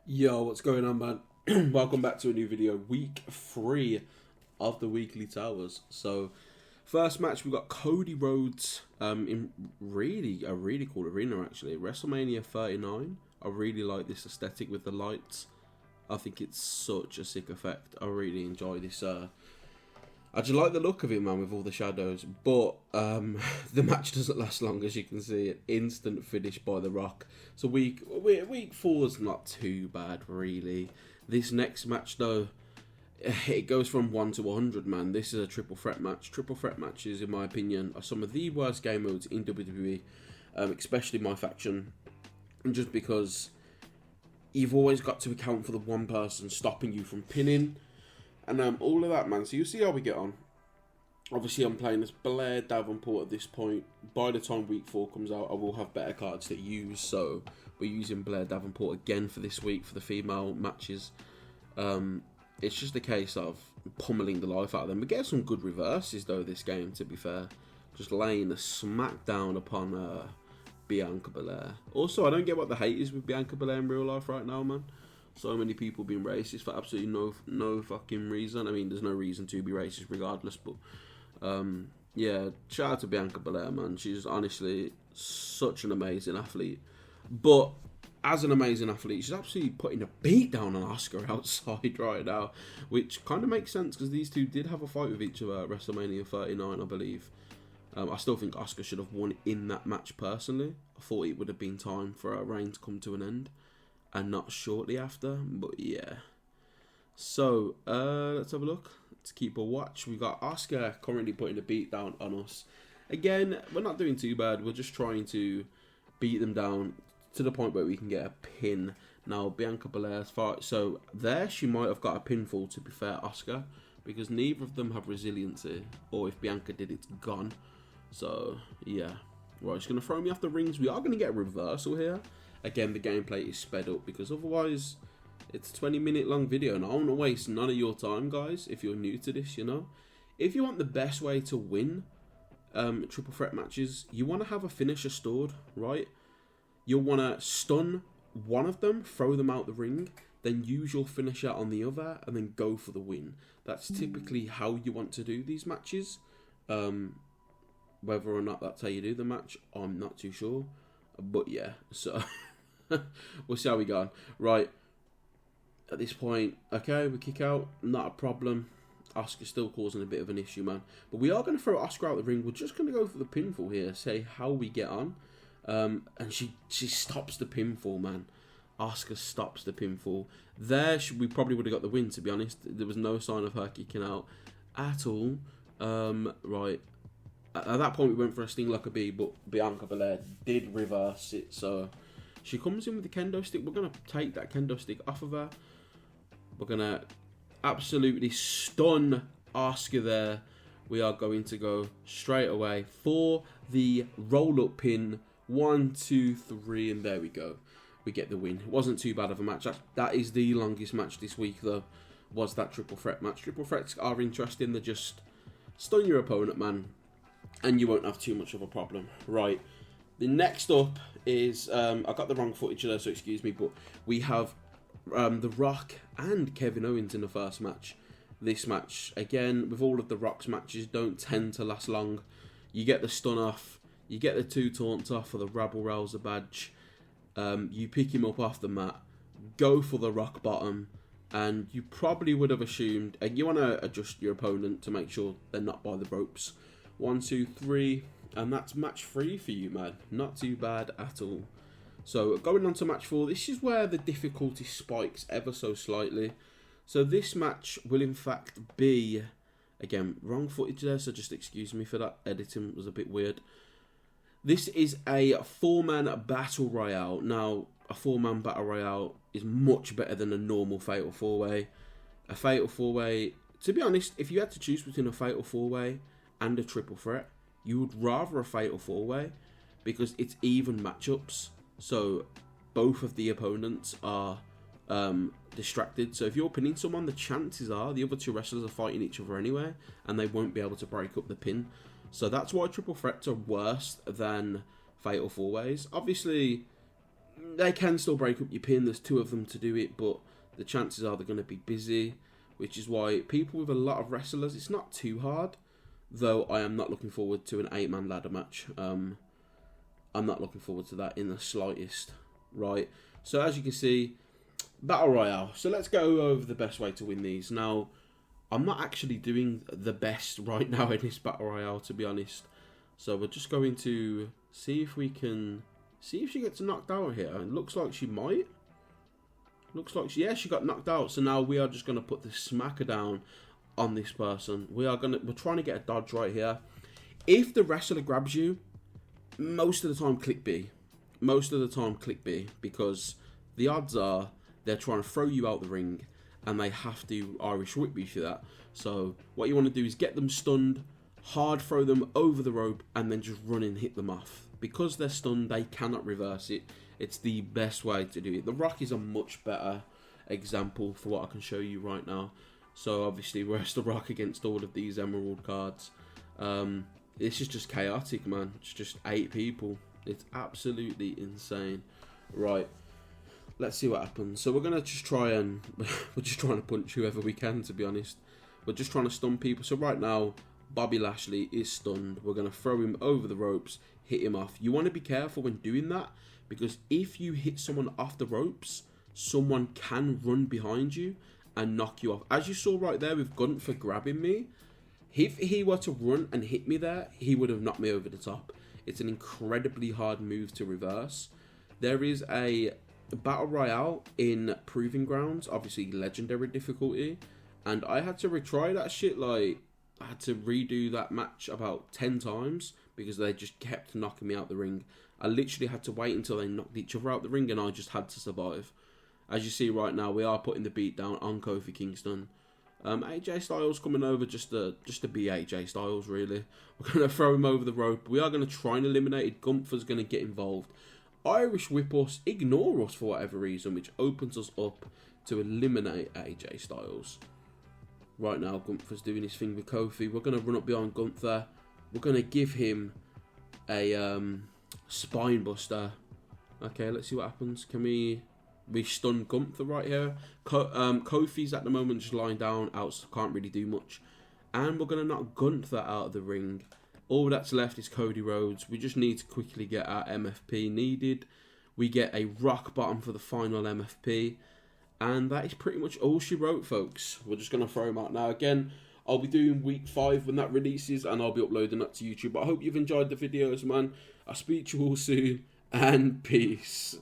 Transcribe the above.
Yo, what's going on, man? Welcome back to a new video. Week 3 of the Weekly Towers. So, first match, we got Cody Rhodes in a really cool arena, actually. WrestleMania 39. I really like this aesthetic with the lights. I think it's such a sick effect. I really enjoy this. I just like the look of it, man, with all the shadows. But the match doesn't last long, as you can see. An instant finish by The Rock. So week 4 is not too bad, really. This next match, though, it goes from 1 to 100, man. This is a triple threat match. Triple threat matches, in my opinion, are some of the worst game modes in WWE, especially MyFACTION. And just because you've always got to account for the one person stopping you from pinning. And all of that, man. So you'll see how we get on. Obviously, I'm playing as Blair Davenport at this point. By the time week 4 comes out, I will have better cards to use. So we're using Blair Davenport again for this week for the female matches. It's just a case of pummeling the life out of them. We get some good reverses, though, this game, to be fair. Just laying a smack down upon Bianca Belair. Also, I don't get what the hate is with Bianca Belair in real life right now, man. So many people being racist for absolutely no fucking reason. I mean, there's no reason to be racist regardless, but yeah, shout out to Bianca Belair, man. She's honestly such an amazing athlete. But as an amazing athlete, she's absolutely putting a beat down on Asuka outside right now, which kind of makes sense because these two did have a fight with each other at WrestleMania 39, I believe. I still think Asuka should have won in that match personally. I thought it would have been time for her reign to come to an end. And not shortly after, but yeah. So, let's have a look. Let's keep a watch. We got Asuka currently putting a beat down on us. Again, we're not doing too bad. We're just trying to beat them down to the point where we can get a pin. Now, Bianca Belair's fight. So, there she might have got a pinfall, to be fair, Asuka. Because neither of them have resiliency. Or if Bianca did, it's gone. So, yeah. Right, she's going to throw me off the rings. We are going to get a reversal here. Again, the gameplay is sped up because otherwise it's a 20-minute long video and I don't want to waste none of your time, guys, if you're new to this, you know. If you want the best way to win triple threat matches, you want to have a finisher stored, right? You'll want to stun one of them, throw them out the ring, then use your finisher on the other and then go for the win. That's typically how you want to do these matches. Whether or not that's how you do the match, I'm not too sure. But yeah, so... we'll see how we go on. Right, at this point, okay, we kick out, not a problem. Asuka's still causing a bit of an issue, man. But we are going to throw Asuka out the ring. We're just going to go for the pinfall here, say how we get on. And she stops the pinfall, man. Asuka stops the pinfall. There, we probably would have got the win, to be honest. There was no sign of her kicking out at all. Right. At that point, we went for a sting like a bee, but Bianca Belair did reverse it, so... She comes in with the kendo stick. We're going to take that kendo stick off of her. We're going to absolutely stun Asuka there. We are going to go straight away for the roll-up pin. 1, 2, 3, and there we go. We get the win. It wasn't too bad of a match. That is the longest match this week, though, was that triple threat match. Triple threats are interesting. They just stun your opponent, man, and you won't have too much of a problem. Right. The next up is, I got the wrong footage there, so excuse me, but we have The Rock and Kevin Owens in the first match. This match, again, with all of The Rock's matches, don't tend to last long. You get the stun off, you get the 2 taunts off for the Rabble Rouser badge, you pick him up off the mat, go for the rock bottom, and you probably would have assumed, you want to adjust your opponent to make sure they're not by the ropes. 1, 2, 3... And that's match 3 for you, man. Not too bad at all. So, going on to match 4. This is where the difficulty spikes ever so slightly. So, this match will in fact be... Again, wrong footage there, so just excuse me for that. Editing was a bit weird. This is a 4-man battle royale. Now, a 4-man battle royale is much better than a normal fatal 4-way. A fatal 4-way... To be honest, if you had to choose between a fatal 4-way and a triple threat... You would rather a fatal 4-way because it's even matchups. So both of the opponents are distracted. So if you're pinning someone, the chances are the other 2 wrestlers are fighting each other anyway, and they won't be able to break up the pin. So that's why triple threats are worse than fatal 4-ways. Obviously, they can still break up your pin. There's 2 of them to do it, but the chances are they're going to be busy, which is why people with a lot of wrestlers, it's not too hard, though I am not looking forward to an 8-man ladder match. I'm not looking forward to that in the slightest, right? So as you can see, Battle Royale. So let's go over the best way to win these. Now, I'm not actually doing the best right now in this Battle Royale, to be honest. So we're just going to see if we can... see if she gets knocked out here. It looks like she might. Looks like she got knocked out. So now we are just going to put the smacker down on this person. We're trying to get a dodge right here. If the wrestler grabs you, most of the time click B. Most of the time click B, because the odds are they're trying to throw you out the ring and they have to Irish whip you for that. So what you want to do is get them stunned, hard throw them over the rope, and then just run and hit them off. Because they're stunned, they cannot reverse it. It's the best way to do it. The Rock is a much better example for what I can show you right now. So obviously, where's the Rock against all of these Emerald cards? This is just chaotic, man. It's just 8 people. It's absolutely insane. Right. Let's see what happens. So we're going to just try and... we're just trying to punch whoever we can, to be honest. We're just trying to stun people. So right now, Bobby Lashley is stunned. We're going to throw him over the ropes, hit him off. You want to be careful when doing that, because if you hit someone off the ropes, someone can run behind you and knock you off. As you saw right there with Gunther grabbing me, if he were to run and hit me there, he would have knocked me over the top. It's an incredibly hard move to reverse. There is a Battle Royale in Proving Grounds, obviously legendary difficulty, and I had to retry that shit. Like, I had to redo that match about 10 times because they just kept knocking me out the ring. I literally had to wait until they knocked each other out the ring, and I just had to survive. As you see right now, we are putting the beat down on Kofi Kingston. AJ Styles coming over just to be AJ Styles, really. We're going to throw him over the rope. We are going to try and eliminate it. Gunther's going to get involved. Irish whip us, ignore us for whatever reason, which opens us up to eliminate AJ Styles. Right now, Gunther's doing his thing with Kofi. We're going to run up behind Gunther. We're going to give him a spine buster. Okay, let's see what happens. Can we stun Gunther right here? Kofi's at the moment just lying down out, so can't really do much. And we're going to knock Gunther out of the ring. All that's left is Cody Rhodes. We just need to quickly get our MFP needed. We get a rock bottom for the final MFP. And that is pretty much all she wrote, folks. We're just going to throw him out now. Again, I'll be doing week 5 when that releases, and I'll be uploading that to YouTube. But I hope you've enjoyed the videos, man. I'll speak to you all soon, and peace.